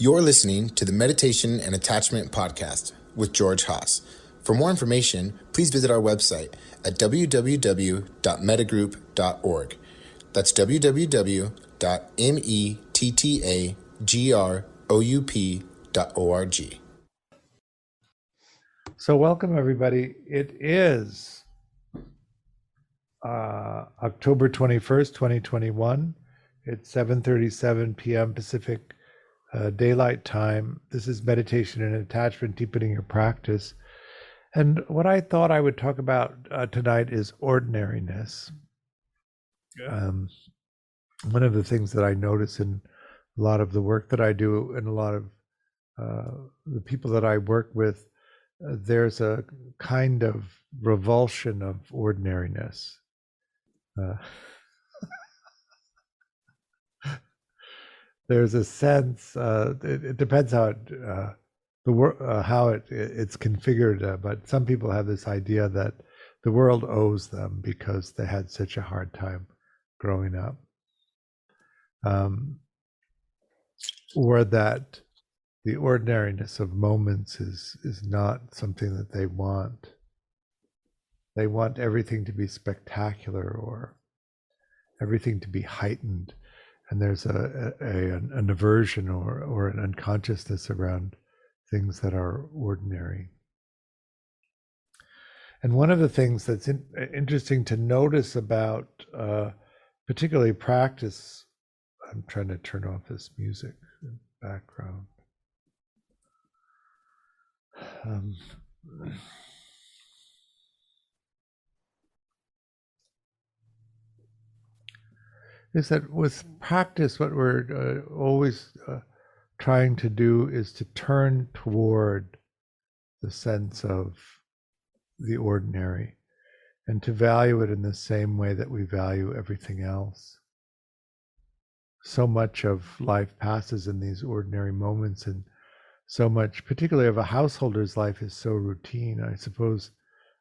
You're listening to the Meditation and Attachment Podcast with George Haas. For more information, please visit our website at www.mettagroup.org. That's www.mettagroup.org. So welcome everybody. It is October 21st, 2021. It's 7:37 p.m. Pacific Daylight Time. This is Meditation and Attachment, Deepening Your Practice. And what I thought I would talk about tonight is ordinariness. One of the things that I notice in a lot of the work that I do and a lot of the people that I work with, there's a kind of revulsion of ordinariness. There's a sense. It depends how it's configured. But some people have this idea that the world owes them because they had such a hard time growing up, or that the ordinariness of moments is not something that they want. They want everything to be spectacular or everything to be heightened. And there's an aversion or an unconsciousness around things that are ordinary. And one of the things that's interesting to notice about particularly practice, I'm trying to turn off this music in the background. Is that with practice, what we're always trying to do is to turn toward the sense of the ordinary and to value it in the same way that we value everything else. So much of life passes in these ordinary moments, and so much, particularly of a householder's life, is so routine. I suppose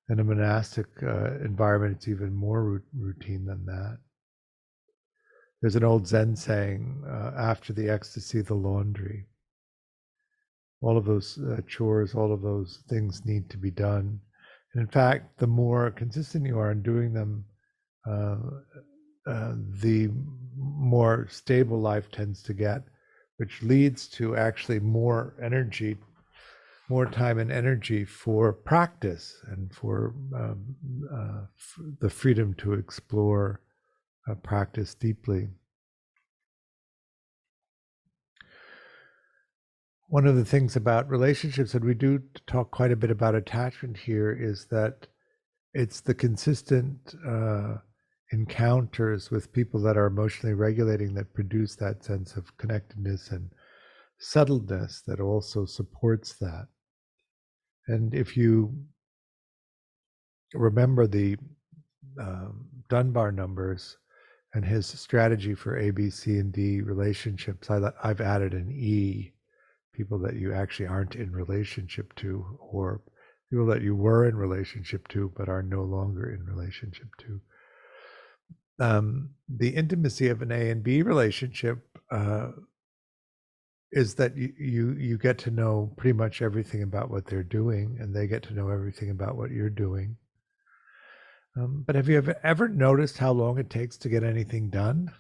in a monastic environment, it's even more routine than that. There's an old Zen saying, after the ecstasy, the laundry. All of those chores, all of those things need to be done. And in fact, the more consistent you are in doing them, the more stable life tends to get, which leads to actually more energy, more time and energy for practice and for the freedom to explore practice deeply. One of the things about relationships, and we do talk quite a bit about attachment here, is that it's the consistent encounters with people that are emotionally regulating that produce that sense of connectedness and subtleness that also supports that. And if you remember the Dunbar numbers and his strategy for A, B, C, and D relationships, I've added an E, people that you actually aren't in relationship to, or people that you were in relationship to but are no longer in relationship to. The intimacy of an A and B relationship is that you get to know pretty much everything about what they're doing, and they get to know everything about what you're doing. But have you ever noticed how long it takes to get anything done?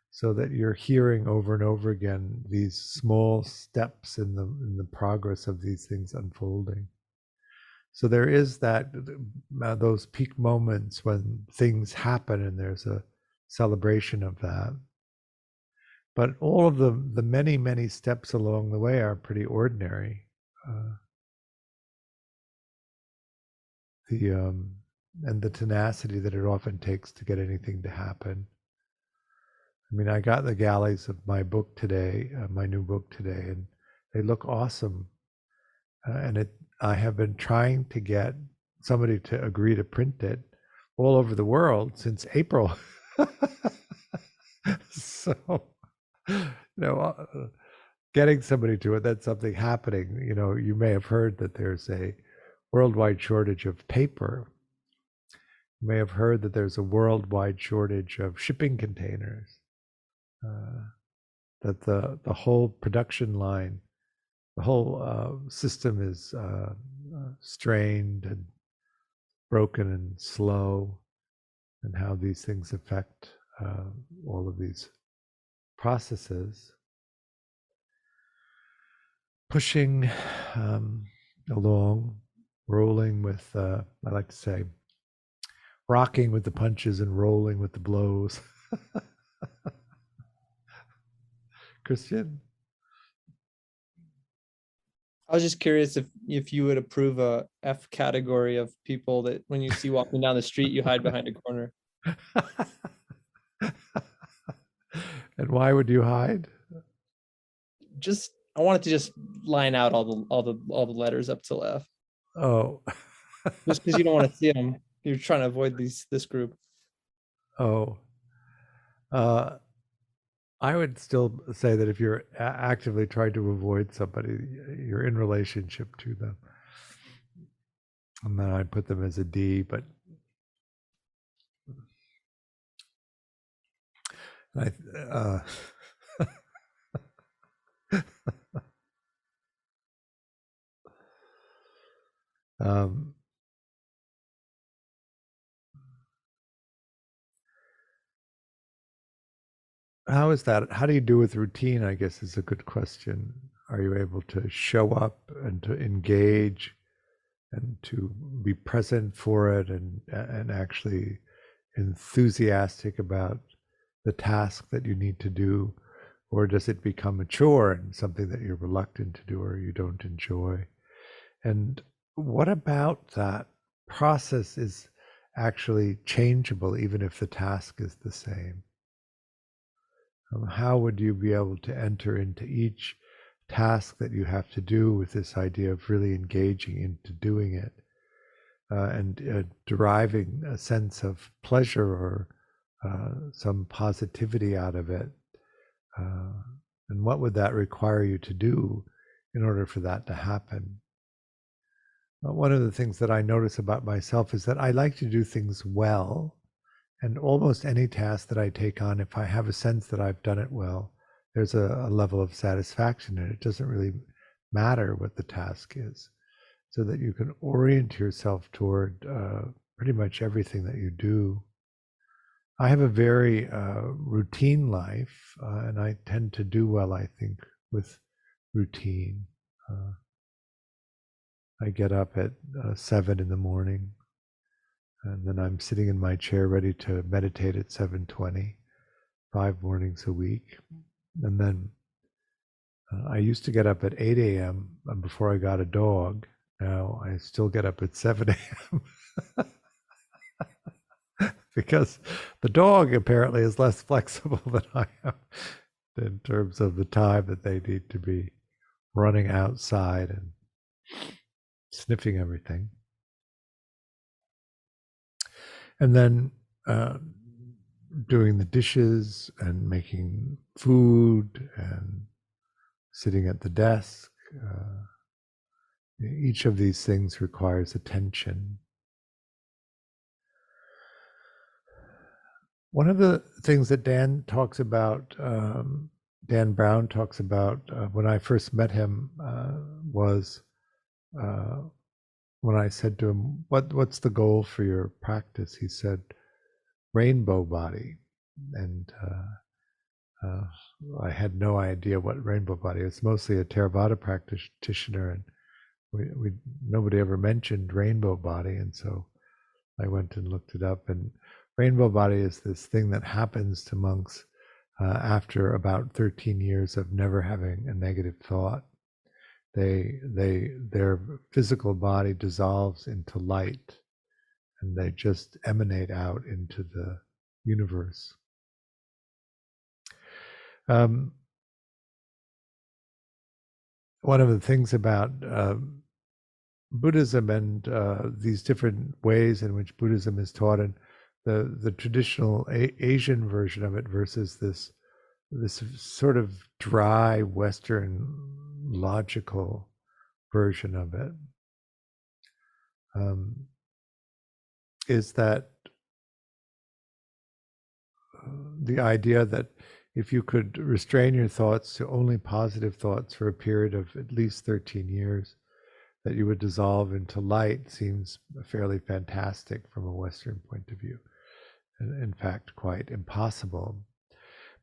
So that you're hearing over and over again these small steps in the progress of these things unfolding. So there is that those peak moments when things happen and there's a celebration of that. But all of the many, many steps along the way are pretty ordinary. And the tenacity that it often takes to get anything to happen. I mean, I got the galleys of my book today, my new book today, and they look awesome. I have been trying to get somebody to agree to print it all over the world since April. So, getting somebody to it, that's something happening. You may have heard that there's a worldwide shortage of paper. You may have heard that there's a worldwide shortage of shipping containers. that the whole production line, the whole system is strained and broken and slow, and how these things affect all of these processes, pushing along, rolling with, I like to say, rocking with the punches and rolling with the blows. Christian? I was just curious if you would approve a F category of people that when you see walking down the street, you hide behind a corner. And why would you hide? Just I wanted to just line out all the letters up to F. Oh. Just because you don't want to see them, you're trying to avoid this group. Oh. I would still say that if you're actively trying to avoid somebody, you're in relationship to them. And then I'd put them as a D, but how is that? How do you do with routine, I guess, is a good question. Are you able to show up and to engage and to be present for it and actually enthusiastic about the task that you need to do? Or does it become a chore and something that you're reluctant to do or you don't enjoy? And what about that process is actually changeable even if the task is the same? How would you be able to enter into each task that you have to do with this idea of really engaging into doing it and deriving a sense of pleasure or some positivity out of it? And what would that require you to do in order for that to happen? One of the things that I notice about myself is that I like to do things well. And almost any task that I take on, if I have a sense that I've done it well, there's a level of satisfaction in it. It doesn't really matter what the task is, so that you can orient yourself toward pretty much everything that you do. I have a very routine life, and I tend to do well, I think, with routine. I get up at 7 in the morning, and then I'm sitting in my chair ready to meditate at 7:20, 5 mornings a week. And then I used to get up at 8 a.m. before I got a dog. Now I still get up at 7 a.m. because the dog apparently is less flexible than I am in terms of the time that they need to be running outside and sniffing everything. And then doing the dishes and making food and sitting at the desk. Each of these things requires attention. One of the things that Dan talks about, Dan Brown talks about when I first met him was when I said to him, what's the goal for your practice? He said, rainbow body. And I had no idea what rainbow body is. It's mostly a Theravada practitioner, and nobody ever mentioned rainbow body. And so I went and looked it up. And rainbow body is this thing that happens to monks after about 13 years of never having a negative thought. Their physical body dissolves into light, and they just emanate out into the universe. One of the things about Buddhism and these different ways in which Buddhism is taught, and the traditional Asian version of it versus this sort of dry Western logical version of it, is that the idea that if you could restrain your thoughts to only positive thoughts for a period of at least 13 years, that you would dissolve into light seems fairly fantastic from a Western point of view, and in fact, quite impossible.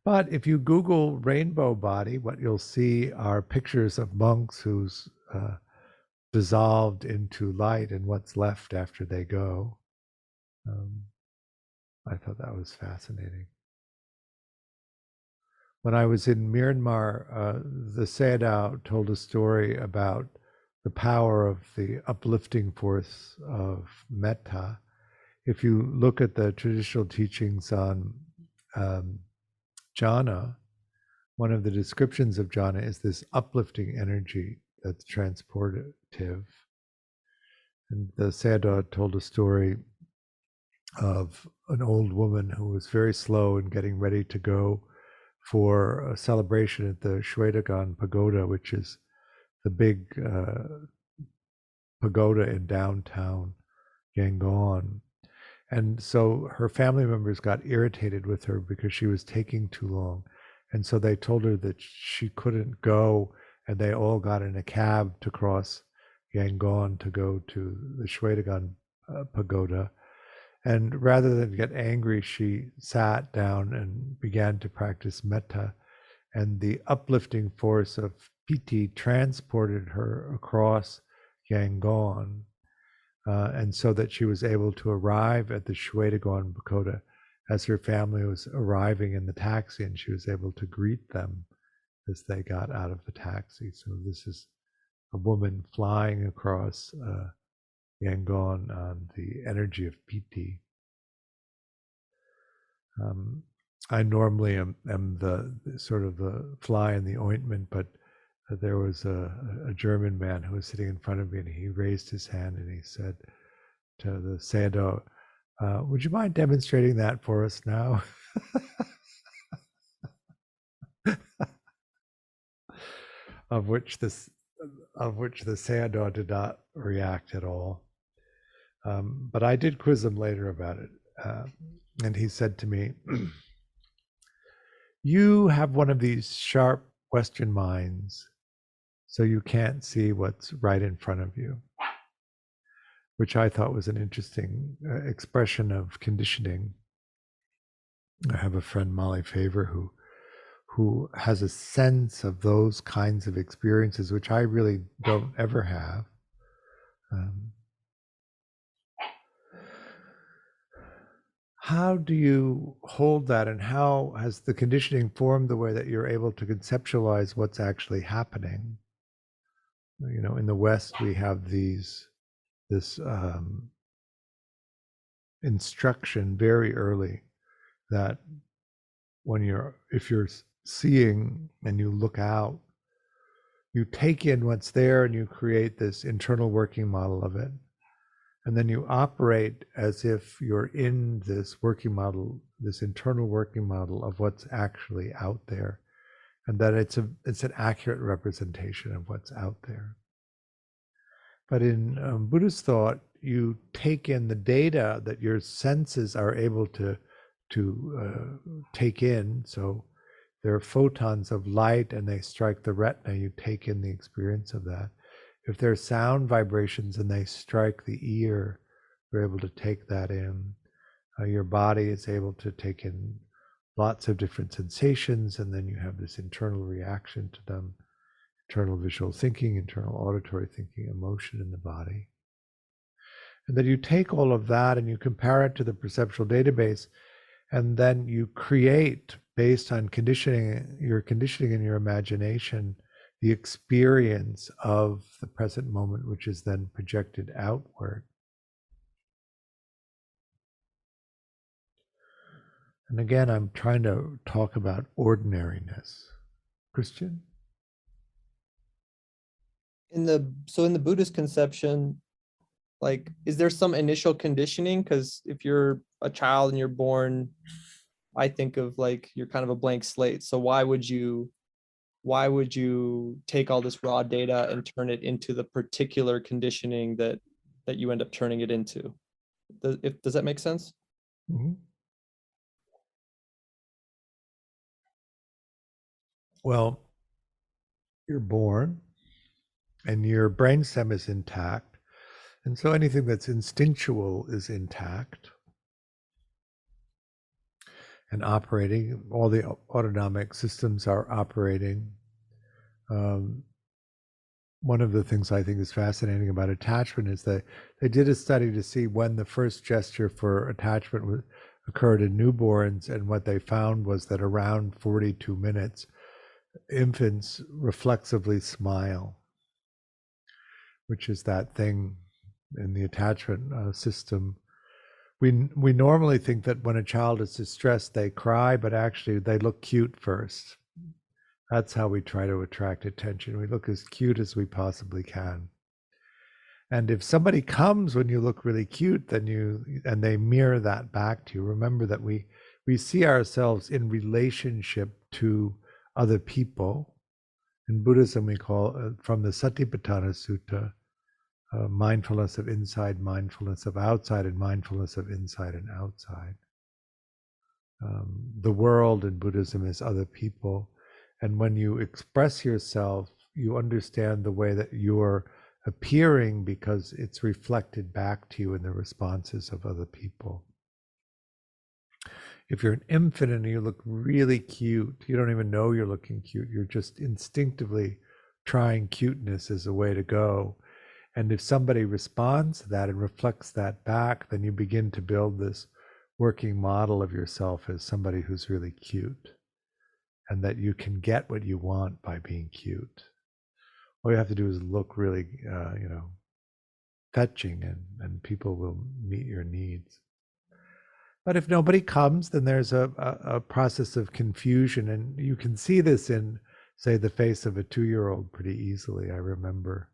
But if you Google rainbow body, what you'll see are pictures of monks who's dissolved into light and what's left after they go. I thought that was fascinating. When I was in Myanmar, the Sayadaw told a story about the power of the uplifting force of metta. If you look at the traditional teachings on jhana, one of the descriptions of jhana is this uplifting energy that's transportive. And the Sayadaw told a story of an old woman who was very slow in getting ready to go for a celebration at the Shwedagon Pagoda, which is the big pagoda in downtown Yangon. And so her family members got irritated with her because she was taking too long. And so they told her that she couldn't go, and they all got in a cab to cross Yangon to go to the Shwedagon Pagoda. And rather than get angry, she sat down and began to practice metta. And the uplifting force of piti transported her across Yangon. And so that she was able to arrive at the Shwedagon Pagoda as her family was arriving in the taxi, and she was able to greet them as they got out of the taxi. So this is a woman flying across Yangon on the energy of piti. I normally am the sort of the fly in the ointment, but there was a German man who was sitting in front of me, and he raised his hand and he said to the Sayadaw, would you mind demonstrating that for us now? of which the Sayadaw did not react at all. But I did quiz him later about it. And he said to me, you have one of these sharp Western minds, so you can't see what's right in front of you, which I thought was an interesting expression of conditioning. I have a friend, Molly Favor, who has a sense of those kinds of experiences, which I really don't ever have. How do you hold that, and how has the conditioning formed the way that you're able to conceptualize what's actually happening? You know, in the West, we have this instruction very early that if you're seeing and you look out, you take in what's there and you create this internal working model of it. And then you operate as if you're in this working model, this internal working model of what's actually out there, and that it's an accurate representation of what's out there. But in Buddhist thought, you take in the data that your senses are able to take in. So there are photons of light and they strike the retina, you take in the experience of that. If there are sound vibrations and they strike the ear, you're able to take that in. Your body is able to take in lots of different sensations, and then you have this internal reaction to them, internal visual thinking, internal auditory thinking, emotion in the body. And then you take all of that and you compare it to the perceptual database, and then you create, based on your conditioning in your imagination, the experience of the present moment, which is then projected outward. And again, I'm trying to talk about ordinariness. Christian? In the Buddhist conception, like, is there some initial conditioning? Because if you're a child and you're born, I think of like you're kind of a blank slate. So why would you take all this raw data and turn it into the particular conditioning that you end up turning it into? Does that make sense? Mm-hmm. Well, you're born and your brainstem is intact. And so anything that's instinctual is intact and operating. All the autonomic systems are operating. One of the things I think is fascinating about attachment is that they did a study to see when the first gesture for attachment occurred in newborns, and what they found was that around 42 minutes, infants reflexively smile, which is that thing in the attachment system. We normally think that when a child is distressed, they cry, but actually they look cute first. That's how we try to attract attention. We look as cute as we possibly can. And if somebody comes when you look really cute, and they mirror that back to you, remember that we see ourselves in relationship to other people. In Buddhism, we call, from the Satipatthana Sutta, mindfulness of inside, mindfulness of outside, and mindfulness of inside and outside. The world in Buddhism is other people. And when you express yourself, you understand the way that you're appearing because it's reflected back to you in the responses of other people. If you're an infant and you look really cute, you don't even know you're looking cute. You're just instinctively trying cuteness as a way to go. And if somebody responds to that and reflects that back, then you begin to build this working model of yourself as somebody who's really cute, and that you can get what you want by being cute. All you have to do is look really, fetching, and people will meet your needs. But if nobody comes, then there's a process of confusion, and you can see this in, say, the face of a 2-year-old pretty easily. I remember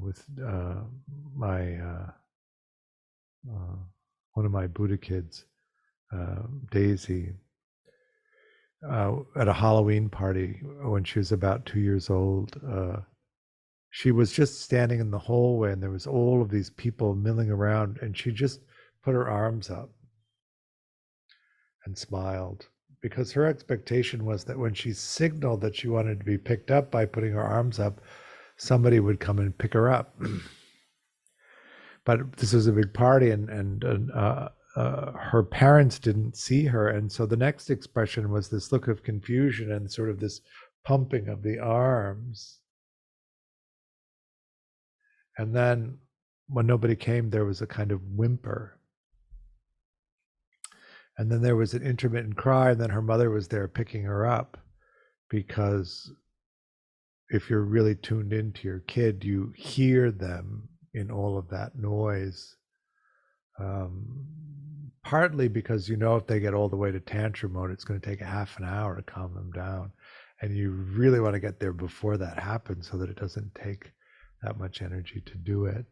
with my one of my Buddha kids, Daisy, at a Halloween party when she was about 2 years old. She was just standing in the hallway, and there was all of these people milling around, and she just put her arms up and smiled, because her expectation was that when she signaled that she wanted to be picked up by putting her arms up, somebody would come and pick her up. But this was a big party, and her parents didn't see her, and so the next expression was this look of confusion and sort of this pumping of the arms. And then when nobody came, there was a kind of whimper. And then there was an intermittent cry, and then her mother was there picking her up, because if you're really tuned into your kid, you hear them in all of that noise. Partly because if they get all the way to tantrum mode, it's going to take a half an hour to calm them down. And you really want to get there before that happens so that it doesn't take that much energy to do it.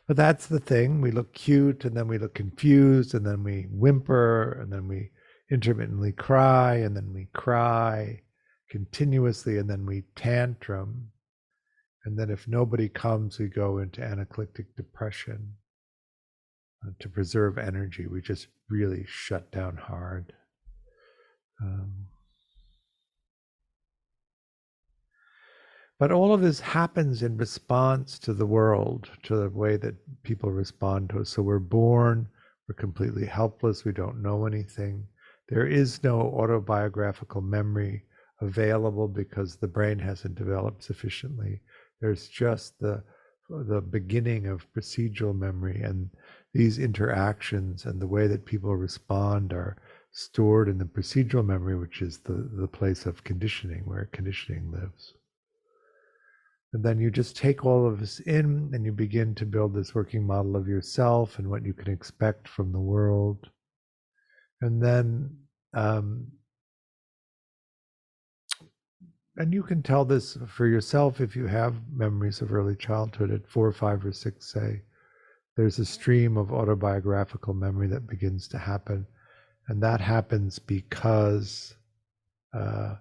But that's the thing. We look cute, and then we look confused, and then we whimper, and then we intermittently cry, and then we cry continuously, and then we tantrum. And then if nobody comes, we go into anaclyptic depression. To preserve energy, we just really shut down hard. But all of this happens in response to the world, to the way that people respond to us. So we're born, we're completely helpless, we don't know anything. There is no autobiographical memory available because the brain hasn't developed sufficiently. There's just the beginning of procedural memory, and these interactions and the way that people respond are stored in the procedural memory, which is the place of conditioning, where conditioning lives. And then you just take all of this in, and you begin to build this working model of yourself and what you can expect from the world. And then, and you can tell this for yourself if you have memories of early childhood at 4, 5, or 6, say. There's a stream of autobiographical memory that begins to happen. And that happens because I'm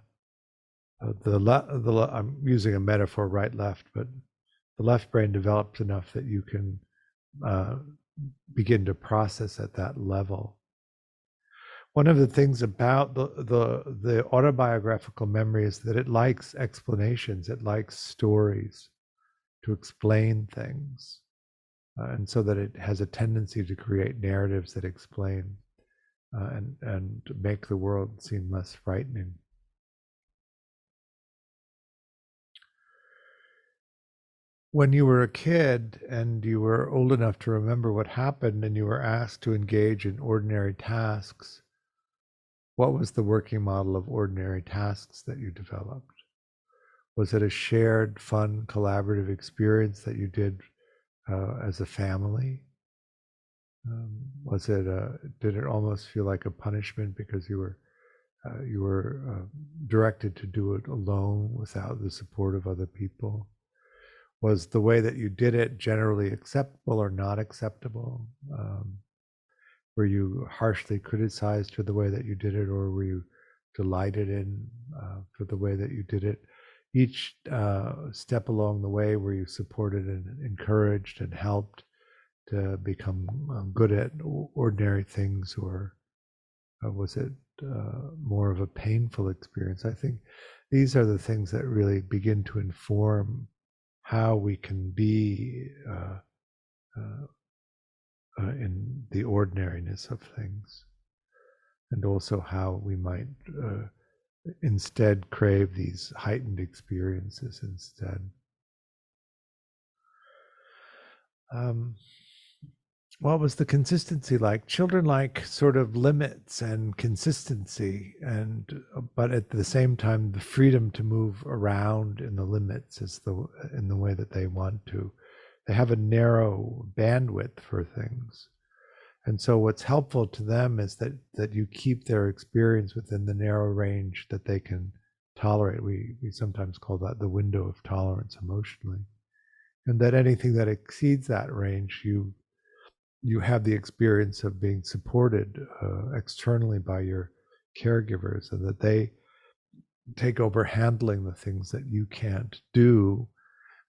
using a metaphor, right, left, but the left brain develops enough that you can begin to process at that level. One of the things about the autobiographical memory is that it likes explanations, it likes stories to explain things, and so that it has a tendency to create narratives that explain and make the world seem less frightening. When you were a kid and you were old enough to remember what happened and you were asked to engage in ordinary tasks, what was the working model of ordinary tasks that you developed? Was it a shared, fun, collaborative experience that you did as a family? Did it almost feel like a punishment because you were directed to do it alone without the support of other people? Was the way that you did it generally acceptable or not acceptable? Were you harshly criticized for the way that you did it, or were you delighted in for the way that you did it? Each step along the way, were you supported and encouraged and helped to become good at ordinary things, or was it more of a painful experience? I think these are the things that really begin to inform how we can be in the ordinariness of things, and also how we might instead crave these heightened experiences instead. What was the consistency like? Children like sort of limits and consistency, but at the same time, the freedom to move around in the limits in the way that they want to. They have a narrow bandwidth for things. And so what's helpful to them is that you keep their experience within the narrow range that they can tolerate. We sometimes call that the window of tolerance emotionally. And that anything that exceeds that range, you have the experience of being supported externally by your caregivers, and that they take over handling the things that you can't do.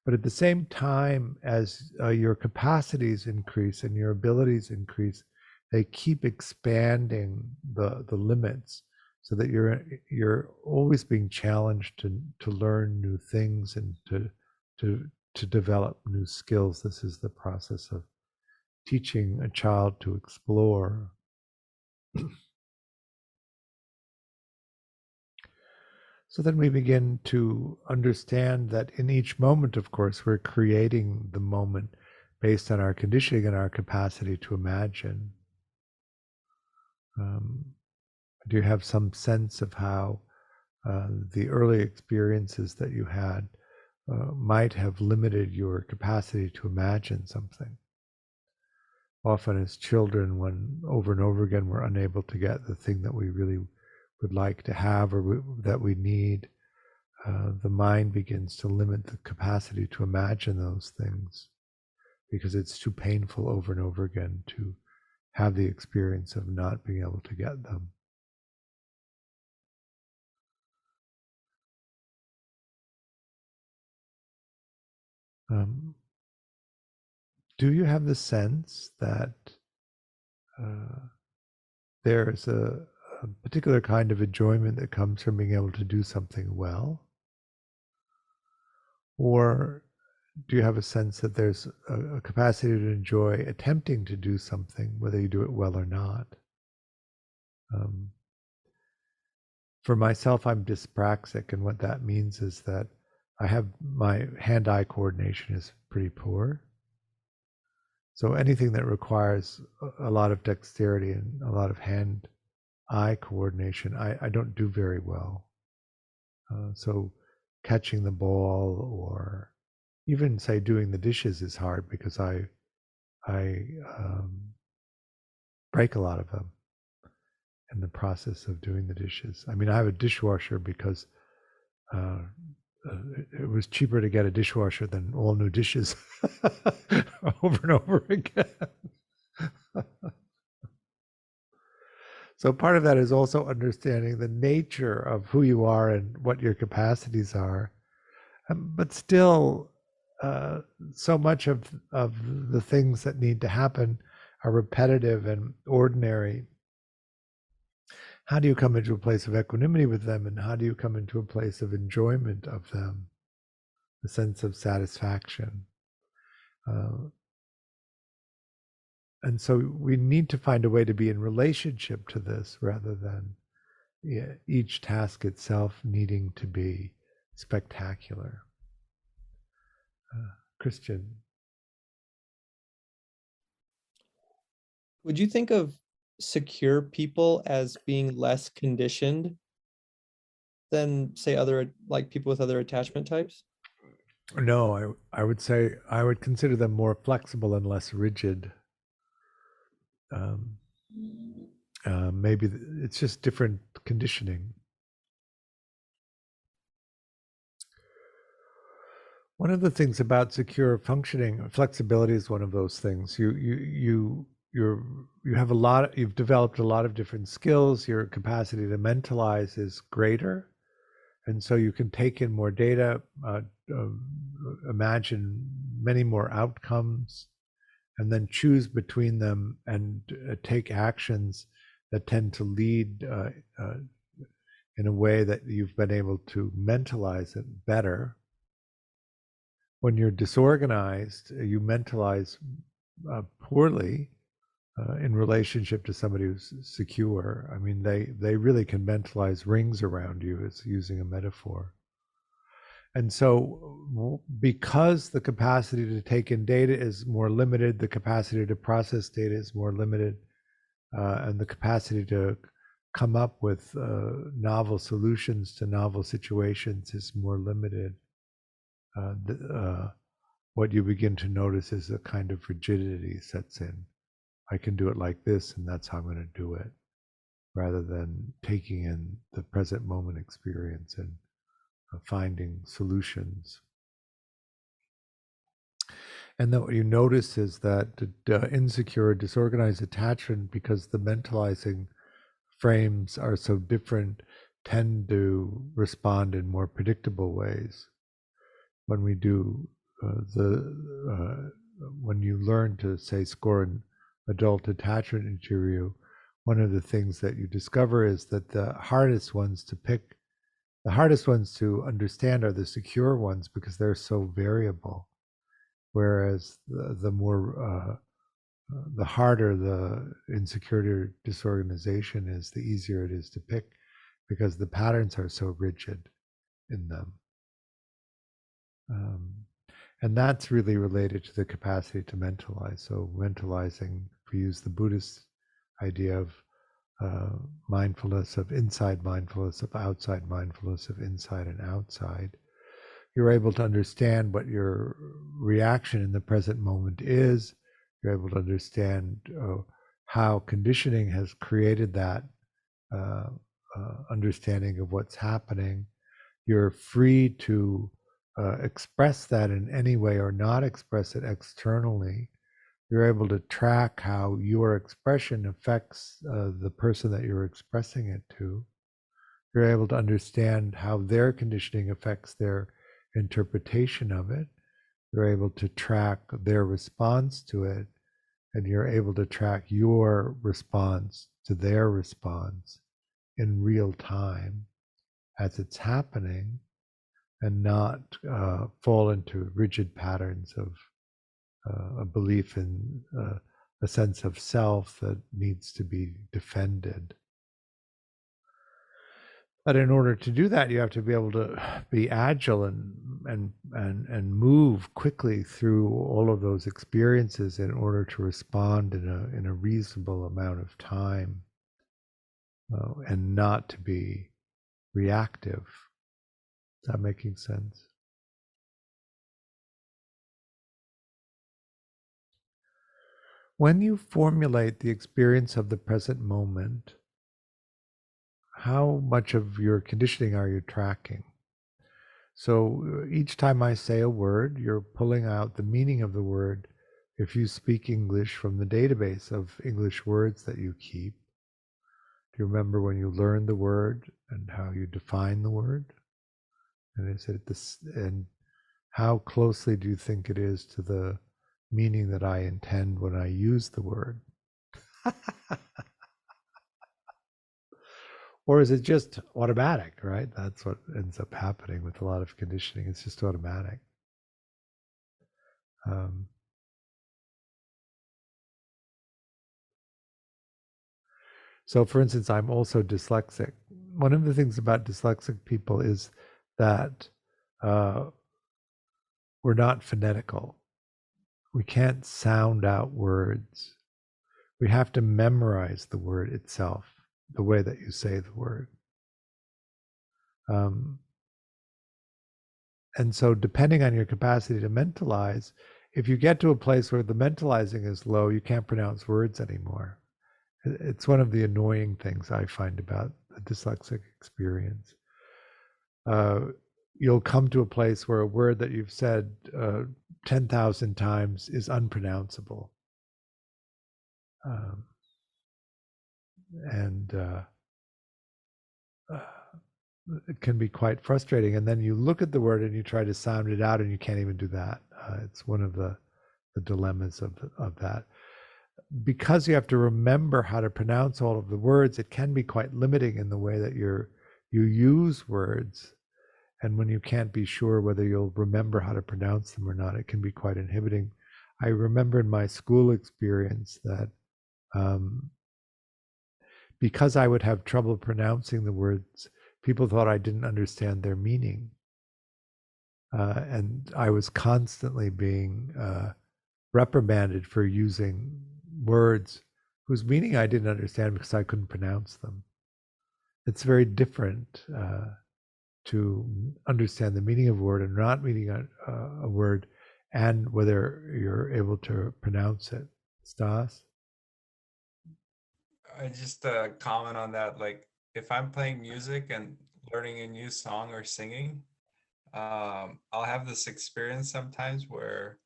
But at the same time, as your capacities increase and your abilities increase, they keep expanding the limits, so that you're always being challenged to learn new things and to develop new skills. This is the process of teaching a child to explore. So then we begin to understand that in each moment, of course, we're creating the moment based on our conditioning and our capacity to imagine. Do you have some sense of how the early experiences that you had might have limited your capacity to imagine something? Often as children, when over and over again we're unable to get the thing that we really would like to have or that we need, the mind begins to limit the capacity to imagine those things because it's too painful over and over again to have the experience of not being able to get them. Do you have the sense that there's a particular kind of enjoyment that comes from being able to do something well? Or do you have a sense that there's a capacity to enjoy attempting to do something, whether you do it well or not? For myself, I'm dyspraxic, and what that means is that my hand-eye coordination is pretty poor. So anything that requires a lot of dexterity and a lot of hand-eye coordination, I don't do very well. So catching the ball or even, say, doing the dishes is hard because I break a lot of them in the process of doing the dishes. I mean, I have a dishwasher because it was cheaper to get a dishwasher than all new dishes over and over again. So part of that is also understanding the nature of who you are and what your capacities are. But still, so much of the things that need to happen are repetitive and ordinary. how do you come into a place of equanimity with them, and how do you come into a place of enjoyment of them, a sense of satisfaction? And so we need to find a way to be in relationship to this rather than each task itself needing to be spectacular. Christian. Would you think of secure people as being less conditioned than, say, other, like people with other attachment types? No, I would say I would consider them more flexible and less rigid. Maybe it's just different conditioning. One of the things about secure functioning, flexibility is one of those things. You have you've developed a lot of different skills. Your capacity to mentalize is greater, and so you can take in more data, imagine many more outcomes, and then choose between them and take actions that tend to lead in a way that you've been able to mentalize it better. When you're disorganized, you mentalize poorly in relationship to somebody who's secure. I mean, they really can mentalize rings around you, as using a metaphor. And so because the capacity to take in data is more limited, the capacity to process data is more limited, and the capacity to come up with novel solutions to novel situations is more limited, what you begin to notice is a kind of rigidity sets in. I can do it like this, and that's how I'm going to do it, rather than taking in the present moment experience and finding solutions. And then what you notice is that the insecure, disorganized attachment, because the mentalizing frames are so different, tend to respond in more predictable ways. When we do when you learn to, say, score an adult attachment interview, one of the things that you discover is that the hardest ones to understand are the secure ones, because they're so variable. Whereas the harder the insecurity or disorganization is, the easier it is to pick, because the patterns are so rigid in them. And that's really related to the capacity to mentalize. So mentalizing, if we use the Buddhist idea of mindfulness, of inside mindfulness, of outside mindfulness, of inside and outside, you're able to understand what your reaction in the present moment is. You're able to understand how conditioning has created that understanding of what's happening. You're free to express that in any way or not express it externally. You're able to track how your expression affects the person that you're expressing it to. You're able to understand how their conditioning affects their interpretation of it. You're able to track their response to it, and you're able to track your response to their response in real time as it's happening, and not fall into rigid patterns of a belief in a sense of self that needs to be defended. But in order to do that, you have to be able to be agile and move quickly through all of those experiences in order to respond in a reasonable amount of time, and not to be reactive. Is that making sense? When you formulate the experience of the present moment, how much of your conditioning are you tracking? So each time I say a word, you're pulling out the meaning of the word. If you speak English from the database of English words that you keep, do you remember when you learned the word and how you define the word? And is it this? And how closely do you think it is to the meaning that I intend when I use the word? Or is it just automatic, right? That's what ends up happening with a lot of conditioning. It's just automatic. So, for instance, I'm also dyslexic. One of the things about dyslexic people is that we're not phonetical. We can't sound out words. We have to memorize the word itself, the way that you say the word. And so, depending on your capacity to mentalize, if you get to a place where the mentalizing is low, you can't pronounce words anymore. It's one of the annoying things I find about the dyslexic experience. You'll come to a place where a word that you've said 10,000 times is unpronounceable. And it can be quite frustrating. And then you look at the word and you try to sound it out, and you can't even do that. It's one of the dilemmas of that. Because you have to remember how to pronounce all of the words, it can be quite limiting in the way that you use words. And when you can't be sure whether you'll remember how to pronounce them or not, it can be quite inhibiting. I remember in my school experience that because I would have trouble pronouncing the words, people thought I didn't understand their meaning. And I was constantly being reprimanded for using words whose meaning I didn't understand because I couldn't pronounce them. It's very different to understand the meaning of a word and not meaning a word, and whether you're able to pronounce it. Stas? I just comment on that. Like, if I'm playing music and learning a new song or singing, I'll have this experience sometimes where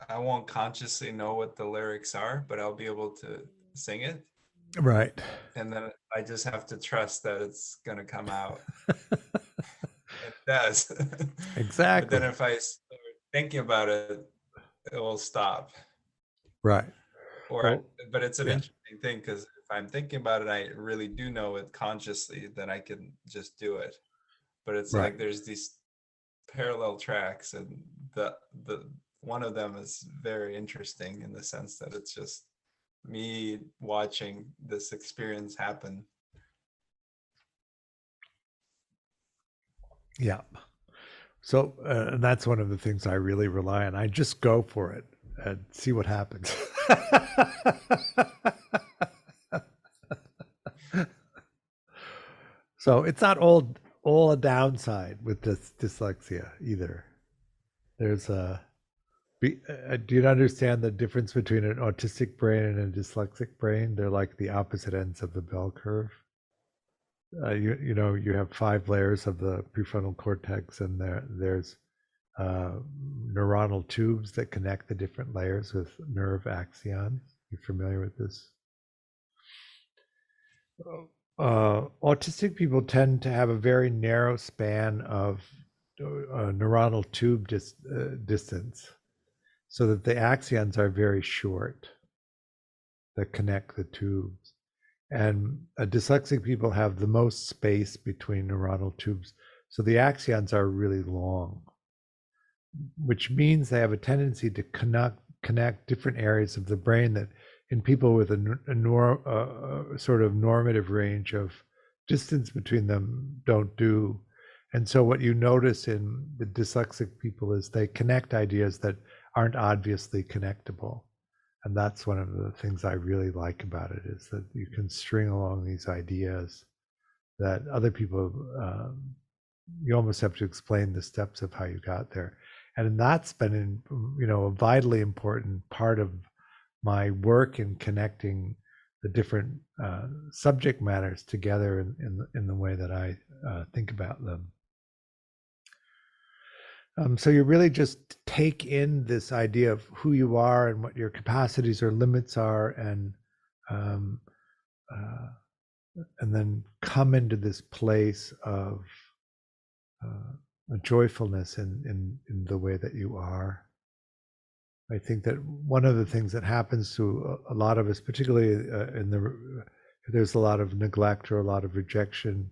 I won't consciously know what the lyrics are, but I'll be able to sing it. Right. And then I just have to trust that it's going to come out. It does. Exactly. But then if I start thinking about it, it will stop. Right. But it's an interesting thing, because if I'm thinking about it, I really do know it consciously, then I can just do it. But it's right. like there's these parallel tracks, and the one of them is very interesting in the sense that it's just me watching this experience happen. Yeah. So and that's one of the things I really rely on. I just go for it and see what happens. So it's not all a downside with this dyslexia either. There's do you understand the difference between an autistic brain and a dyslexic brain? They're like the opposite ends of the bell curve. You know, you have 5 layers of the prefrontal cortex, and there's neuronal tubes that connect the different layers with nerve axons. You familiar with this? Autistic people tend to have a very narrow span of neuronal tube distance, so that the axons are very short that connect the tubes. And dyslexic people have the most space between neuronal tubes, so the axons are really long, which means they have a tendency to connect different areas of the brain that in people with a sort of normative range of distance between them don't do. And so what you notice in the dyslexic people is they connect ideas that aren't obviously connectable. And that's one of the things I really like about it, is that you can string along these ideas that other people, you almost have to explain the steps of how you got there. And that's been, a vitally important part of my work in connecting the different subject matters together in the way that I think about them. So you really just take in this idea of who you are and what your capacities or limits are, and then come into this place of a joyfulness in the way that you are. I think that one of the things that happens to a lot of us, particularly in there's a lot of neglect or a lot of rejection,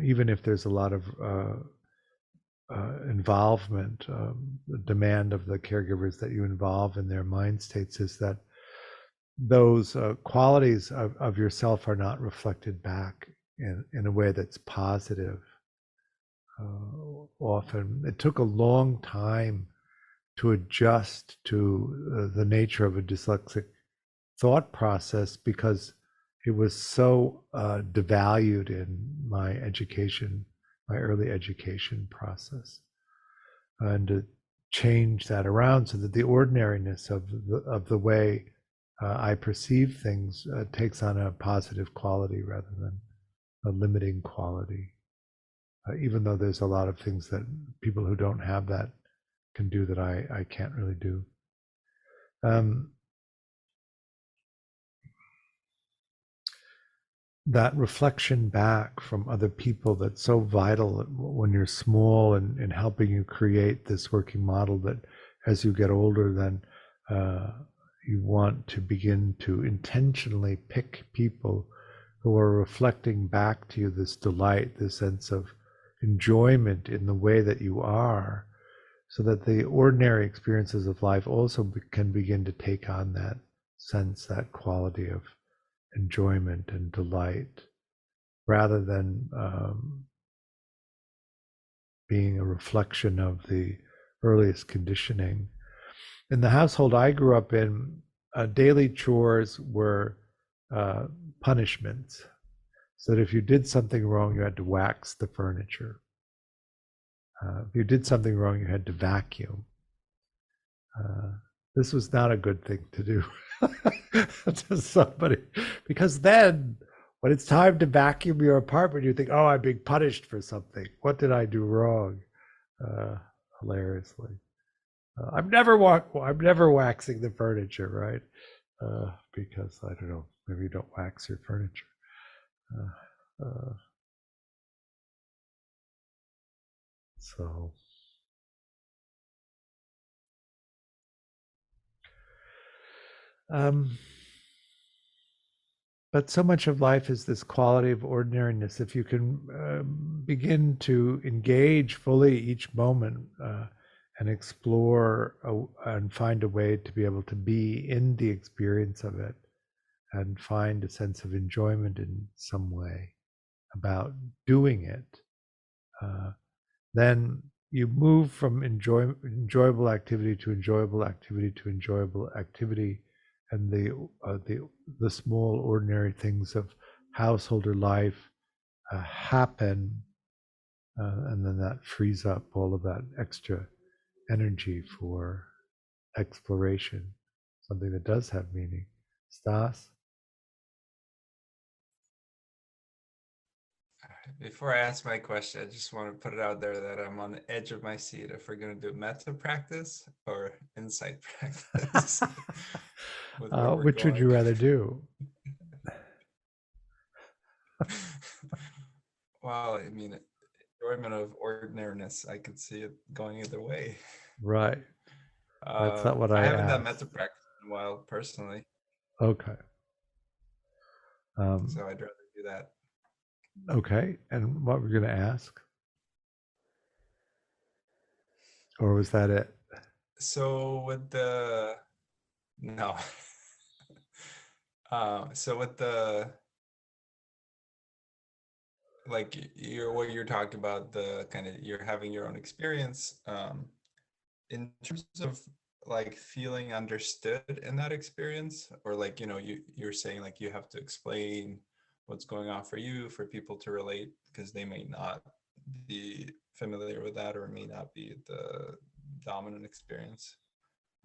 even if there's a lot of involvement, the demand of the caregivers that you involve in their mind states is that those qualities of yourself are not reflected back in a way that's positive. Often it took a long time to adjust to the nature of a dyslexic thought process because it was so devalued in my education, my early education process, and to change that around so that the ordinariness of the way I perceive things takes on a positive quality rather than a limiting quality. Even though there's a lot of things that people who don't have that can do that I can't really do. That reflection back from other people that's so vital when you're small and in helping you create this working model that as you get older, then you want to begin to intentionally pick people who are reflecting back to you this delight, this sense of enjoyment in the way that you are, so that the ordinary experiences of life also can begin to take on that sense, that quality of enjoyment and delight, rather than being a reflection of the earliest conditioning. In the household I grew up in, daily chores were punishments. So that if you did something wrong, you had to wax the furniture. If you did something wrong, you had to vacuum. This was not a good thing to do to somebody, because then when it's time to vacuum your apartment, you think, oh, I'm being punished for something. What did I do wrong? Hilariously. I'm never waxing the furniture, right? Because I don't know, maybe you don't wax your furniture. So but so much of life is this quality of ordinariness. If you can begin to engage fully each moment and explore and find a way to be able to be in the experience of it and find a sense of enjoyment in some way about doing it, then you move from enjoyable activity to enjoyable activity to enjoyable activity, and the small ordinary things of householder life happen, and then that frees up all of that extra energy for exploration, something that does have meaning. Stas? Before I ask my question, I just want to put it out there that I'm on the edge of my seat if we're going to do meta practice or insight practice. Which would you rather do? Well, I mean, enjoyment of ordinariness, I could see it going either way. Right. That's not what I haven't done asked. meta practice in a while, personally. Okay. So I'd rather do that. Okay. And what were you going to ask? Or was that it? So with the no. So with the like what you're talking about, the kind of you're having your own experience, in terms of like feeling understood in that experience, or like, you know, you're saying like you have to explain what's going on for you for people to relate because they may not be familiar with that or may not be the dominant experience.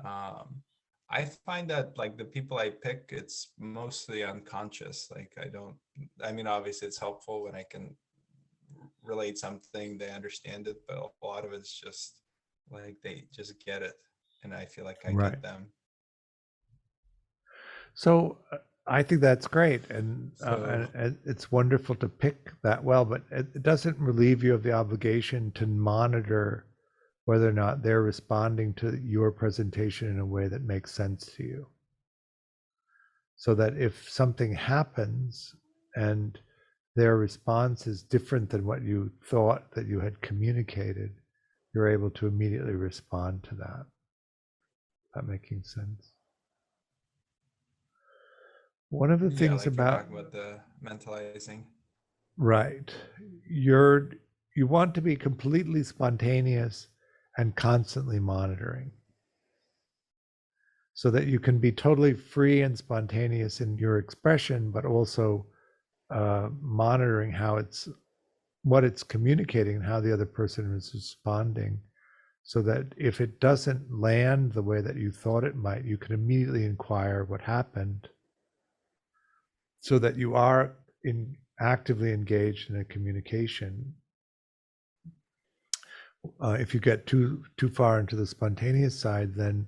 I find that like the people I pick, it's mostly unconscious. Like I mean, obviously it's helpful when I can relate something, they understand it, but a lot of it's just like they just get it. And I feel like I get them. So I think that's great. And So, it's wonderful to pick that well, but it doesn't relieve you of the obligation to monitor whether or not they're responding to your presentation in a way that makes sense to you. so that if something happens and their response is different than what you thought that you had communicated, you're able to immediately respond to that. That making sense? One of the Yeah, things like you're about, talking about the mentalizing. right, you want to be completely spontaneous and constantly monitoring, so that you can be totally free and spontaneous in your expression, but also monitoring what it's communicating and how the other person is responding, so that if it doesn't land the way that you thought it might, you can immediately inquire what happened, so that you are actively engaged in a communication. If you get too far into the spontaneous side, then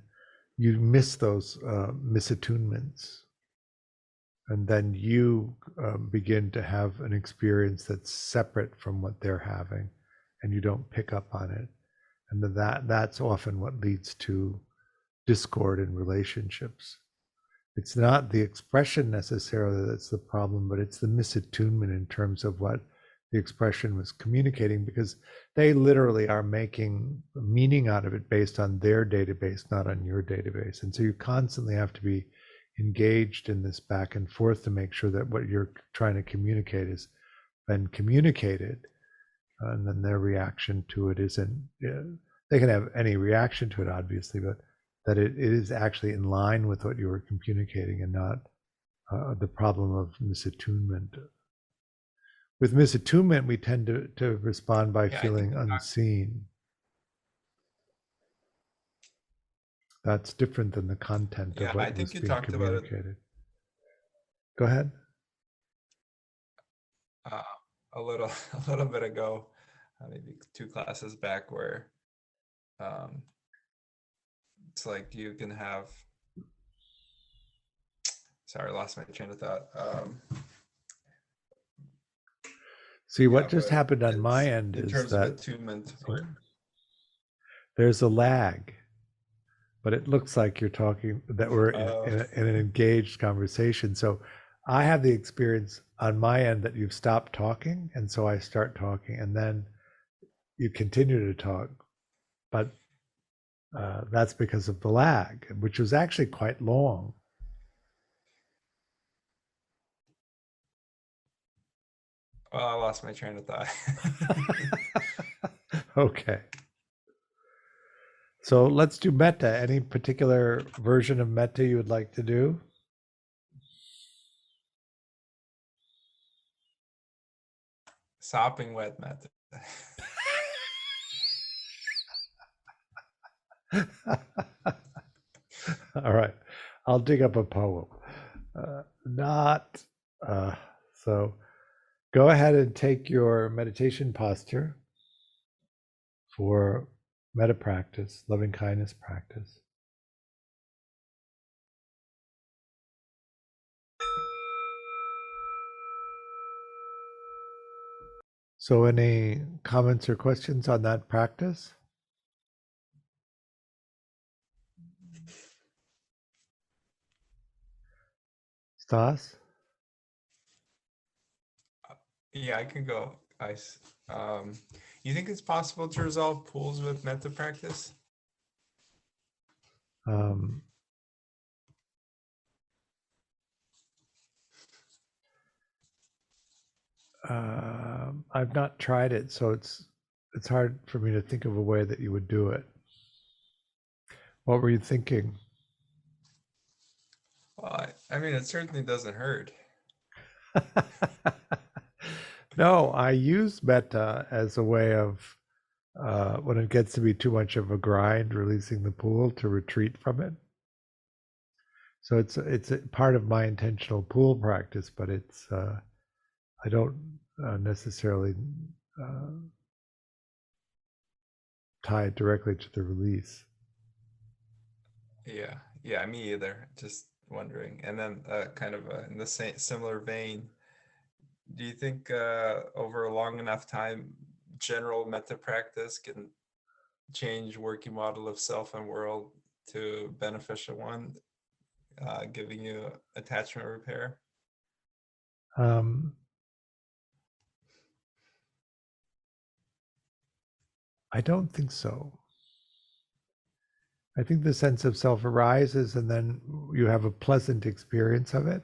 you miss those misattunements, and then you begin to have an experience that's separate from what they're having, and you don't pick up on it, and that's often what leads to discord in relationships. It's not the expression necessarily that's the problem, but it's the misattunement in terms of what the expression was communicating, because they literally are making meaning out of it based on their database, not on your database. And so you constantly have to be engaged in this back and forth to make sure that what you're trying to communicate has been communicated, and then their reaction to it isn't, they can have any reaction to it, obviously, but that it is actually in line with what you were communicating, and not the problem of misattunement. With misattunement, we tend to respond by feeling unseen. That's different than the content of what was being communicated. Go ahead. A little bit ago, maybe 2 classes back, where it's like you can have, sorry, I lost my train of thought. See, what just happened on my end is that attunement, there's a lag, but it looks like you're talking, that we're in an engaged conversation. So I have the experience on my end that you've stopped talking, and so I start talking, and then you continue to talk, but that's because of the lag, which was actually quite long. Well, I lost my train of thought. Okay. So let's do metta. Any particular version of metta you would like to do? Sopping wet method. All right. I'll dig up a poem. So go ahead and take your meditation posture for metta practice, loving kindness practice. So any comments or questions on that practice? Stas? Yeah, I can go. You think it's possible to resolve pools with metta practice? I've not tried it, so it's hard for me to think of a way that you would do it. What were you thinking? Well, I mean, it certainly doesn't hurt. No, I use metta as a way of, when it gets to be too much of a grind, releasing the pool, to retreat from it. So it's a part of my intentional pool practice, but it's I don't necessarily tie it directly to the release. Yeah, me either. Just wondering. And then kind of in the same similar vein, do you think over a long enough time, general metta practice can change working model of self and world to beneficial one? giving you attachment repair? I don't think so. I think the sense of self arises and then you have a pleasant experience of it.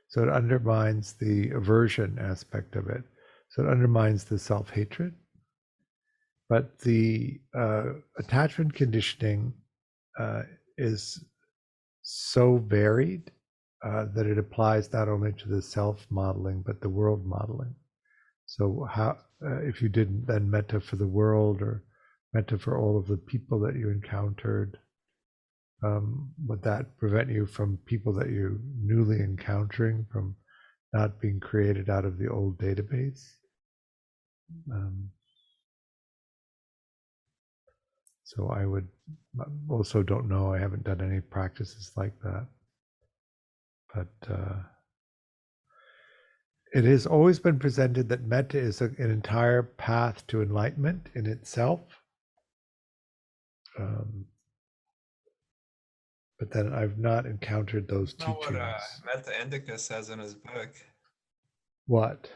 So it undermines the aversion aspect of it. So it undermines the self-hatred. But the attachment conditioning is so varied that it applies not only to the self-modeling, but the world modeling. So how, if you didn't then metta for the world or metta for all of the people that you encountered, would that prevent you from people that you're newly encountering from not being created out of the old database? So I would also don't know. I haven't done any practices like that, but it has always been presented that metta is an entire path to enlightenment in itself. But then I've not encountered those That's not teachings. what Metta Indica says in his book. What?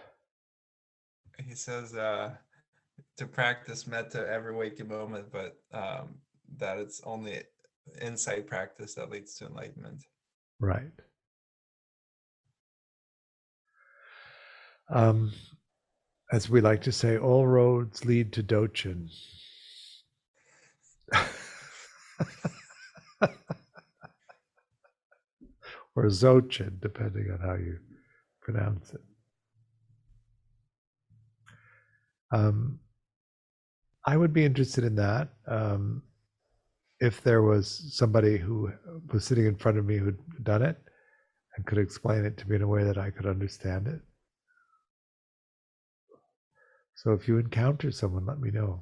He says to practice metta every waking moment, but that it's only insight practice that leads to enlightenment. Right. As we like to say, all roads lead to Dochin. Or Dzogchen, depending on how you pronounce it. I would be interested in that. If there was somebody who was sitting in front of me who'd done it and could explain it to me in a way that I could understand it. So if you encounter someone, let me know.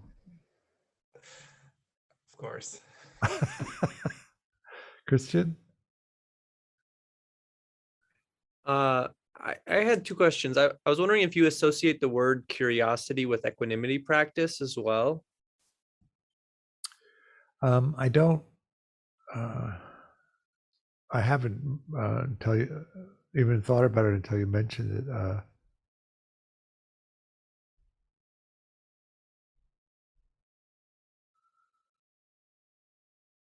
Of course. Christian? I had two questions. I was wondering if you associate the word curiosity with equanimity practice as well. I don't. I haven't until you even thought about it until you mentioned it.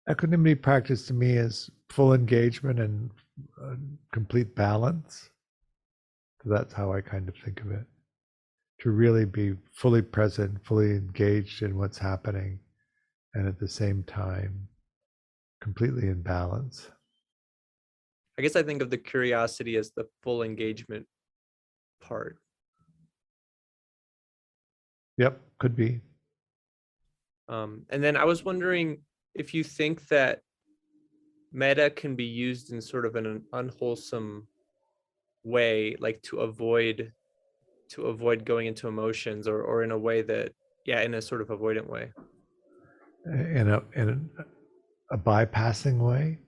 Equanimity practice to me is full engagement and complete balance. So that's how I kind of think of it. To really be fully present, fully engaged in what's happening, and at the same time, completely in balance. I guess I think of the curiosity as the full engagement part. Yep, could be. And then I was wondering if you think that metta can be used in sort of an unwholesome way, like to avoid going into emotions, or in a way that, in a sort of avoidant way. In a bypassing way.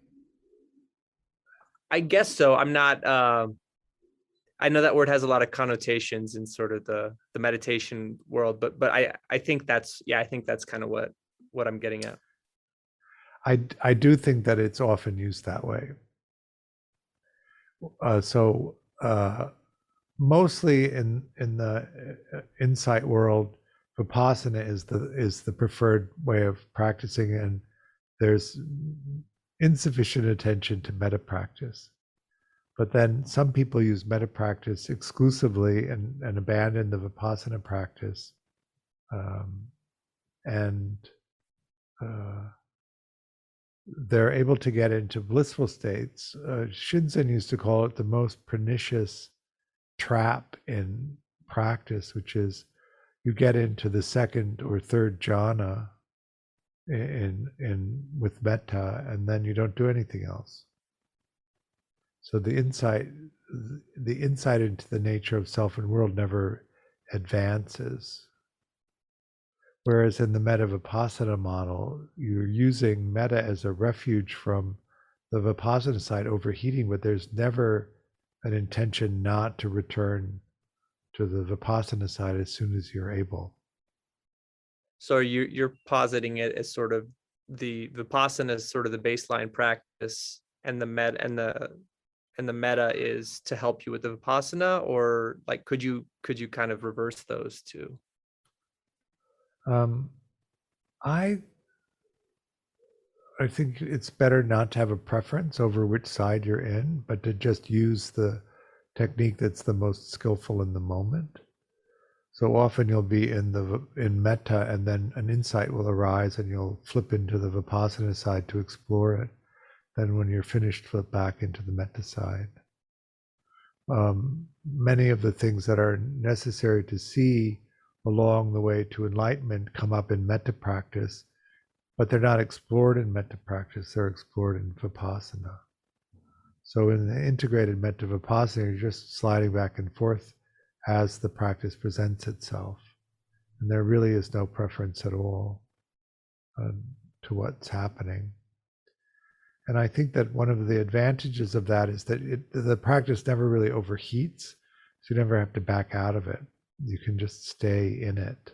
I guess so. I'm not. I know that word has a lot of connotations in sort of the meditation world, but I think that's kind of what I'm getting at. I do think that it's often used that way. So mostly in the insight world, vipassana is the preferred way of practicing, and there's insufficient attention to metta practice. But then some people use metta practice exclusively and abandon the vipassana practice, and they're able to get into blissful states. Shinzen used to call it the most pernicious trap in practice, which is you get into the second or third jhana in with metta, and then you don't do anything else. So the insight into the nature of self and world never advances. Whereas in the metta vipassana model, you're using metta as a refuge from the vipassana side overheating, but there's never an intention not to return to the vipassana side as soon as you're able. So you're positing it as sort of the vipassana is sort of the baseline practice, and the metta is to help you with the vipassana, or like could you kind of reverse those two? I think it's better not to have a preference over which side you're in, but to just use the technique that's the most skillful in the moment. So often you'll be in metta, and then an insight will arise and you'll flip into the vipassana side to explore it. Then when you're finished, flip back into the metta side. Many of the things that are necessary to see along the way to enlightenment come up in metta practice, but they're not explored in metta practice, they're explored in vipassana. So in the integrated metta vipassana, you're just sliding back and forth as the practice presents itself. And there really is no preference at all to what's happening. And I think that one of the advantages of that is that the practice never really overheats, so you never have to back out of it. You can just stay in it.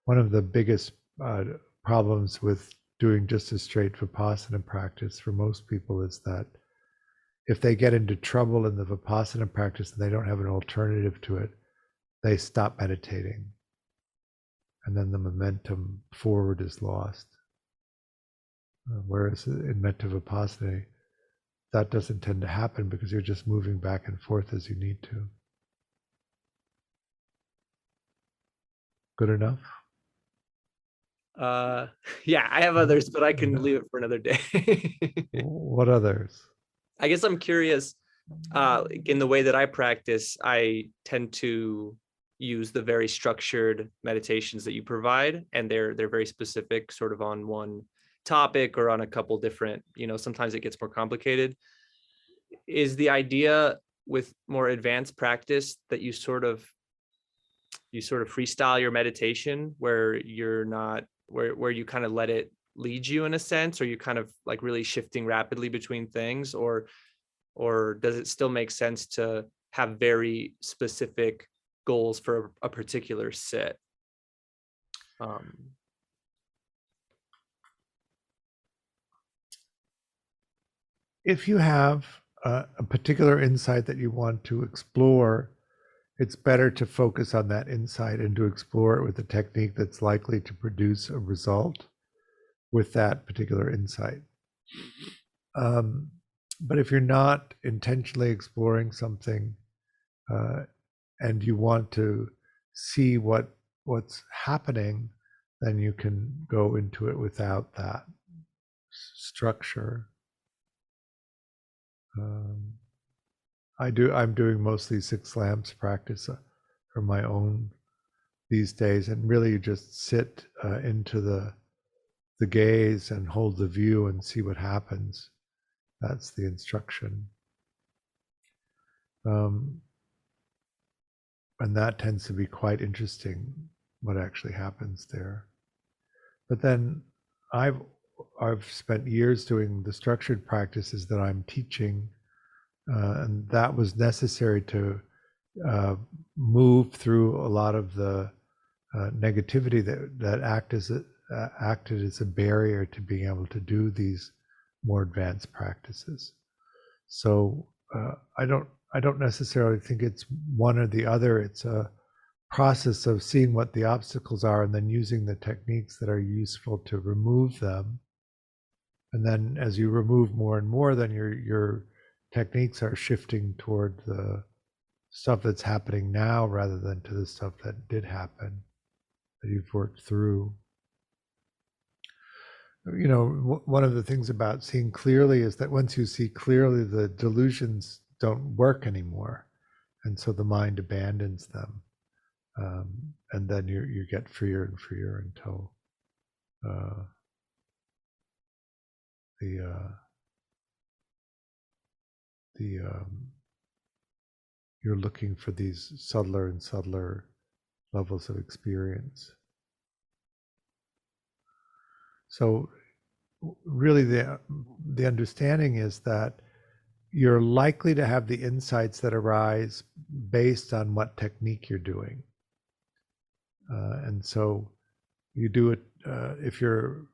One of the biggest problems with doing just a straight vipassana practice for most people is that if they get into trouble in the vipassana practice and they don't have an alternative to it, they stop meditating. And then the momentum forward is lost. Whereas in metta vipassana, that doesn't tend to happen because you're just moving back and forth as you need to. Good enough? Yeah, I have others, but I can leave it for another day. What others? I guess I'm curious, in the way that I practice, I tend to use the very structured meditations that you provide, and they're very specific, sort of on one topic or on a couple different, sometimes it gets more complicated. Is the idea with more advanced practice that you sort of freestyle your meditation, where you're not, where you kind of let it lead you in a sense, or you kind of like really shifting rapidly between things, or does it still make sense to have very specific goals for a particular sit? If you have a particular insight that you want to explore, it's better to focus on that insight and to explore it with a technique that's likely to produce a result with that particular insight. But if you're not intentionally exploring something and you want to see what's happening, then you can go into it without that structure. I'm doing mostly Six Lamps practice for my own these days, and really you just sit into the gaze and hold the view and see what happens. That's the instruction. And that tends to be quite interesting, what actually happens there. But then I've spent years doing the structured practices that I'm teaching, and that was necessary to move through a lot of the negativity that acted as a barrier to being able to do these more advanced practices. So I don't necessarily think it's one or the other. It's a process of seeing what the obstacles are and then using the techniques that are useful to remove them. And then as you remove more and more, then your techniques are shifting toward the stuff that's happening now rather than to the stuff that did happen, that you've worked through. One of the things about seeing clearly is that once you see clearly, the delusions don't work anymore. And so the mind abandons them. And then you get freer and freer until you're looking for these subtler and subtler levels of experience. So really the understanding is that you're likely to have the insights that arise based on what technique you're doing. And so, you do it, if you're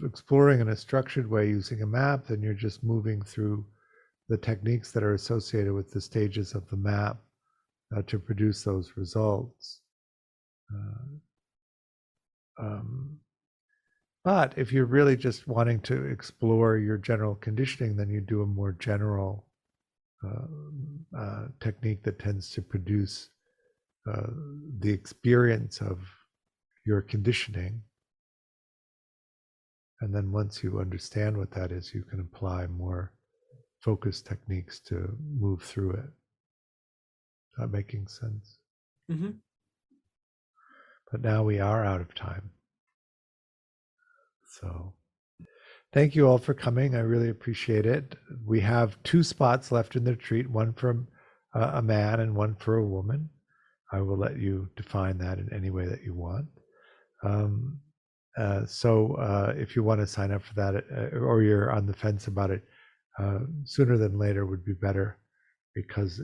exploring in a structured way using a map, then you're just moving through the techniques that are associated with the stages of the map to produce those results. But if you're really just wanting to explore your general conditioning, then you do a more general technique that tends to produce the experience of your conditioning. And then once you understand what that is, you can apply more focused techniques to move through it. Is that making sense? Mm-hmm. But now we are out of time. So thank you all for coming. I really appreciate it. We have 2 spots left in the retreat, one for a man and one for a woman. I will let you define that in any way that you want. So if you want to sign up for that, or you're on the fence about it, sooner than later would be better, because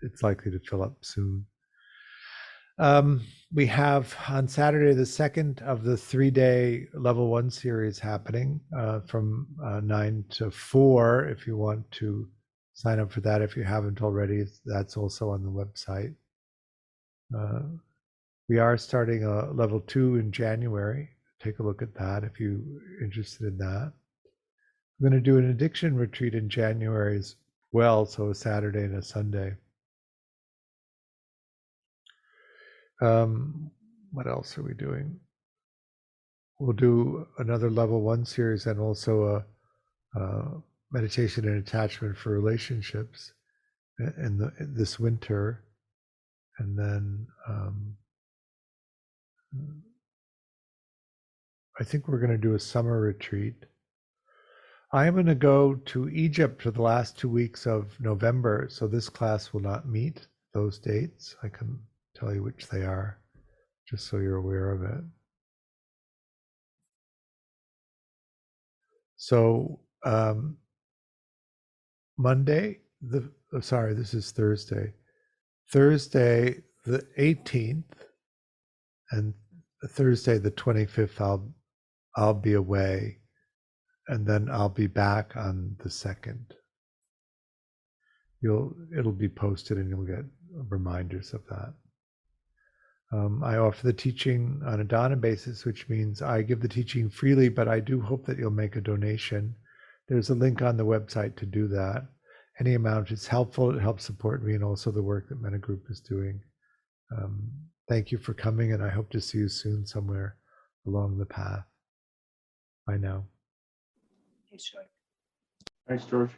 it's likely to fill up soon. We have on Saturday the 2nd of the 3-day level 1 series happening from 9 to 4. If you want to sign up for that, if you haven't already, that's also on the website. We are starting a level 2 in January. Take a look at that if you're interested in that. I'm going to do an addiction retreat in January as well, so a Saturday and a Sunday. What else are we doing? We'll do another level 1 series and also a meditation and attachment for relationships in this winter. And then I think we're going to do a summer retreat. I'm going to go to Egypt for the last 2 weeks of November, so this class will not meet those dates. I can tell you which they are, just so you're aware of it. So Monday, this is Thursday. Thursday the 18th and Thursday the 25th, I'll be away, and then I'll be back on the 2nd. It'll be posted and you'll get reminders of that. I offer the teaching on a dana basis, which means I give the teaching freely, but I do hope that you'll make a donation. There's a link on the website to do that. Any amount is helpful. It helps support me and also the work that Mettagroup is doing. Thank you for coming, and I hope to see you soon somewhere along the path. Bye now. Thanks, George.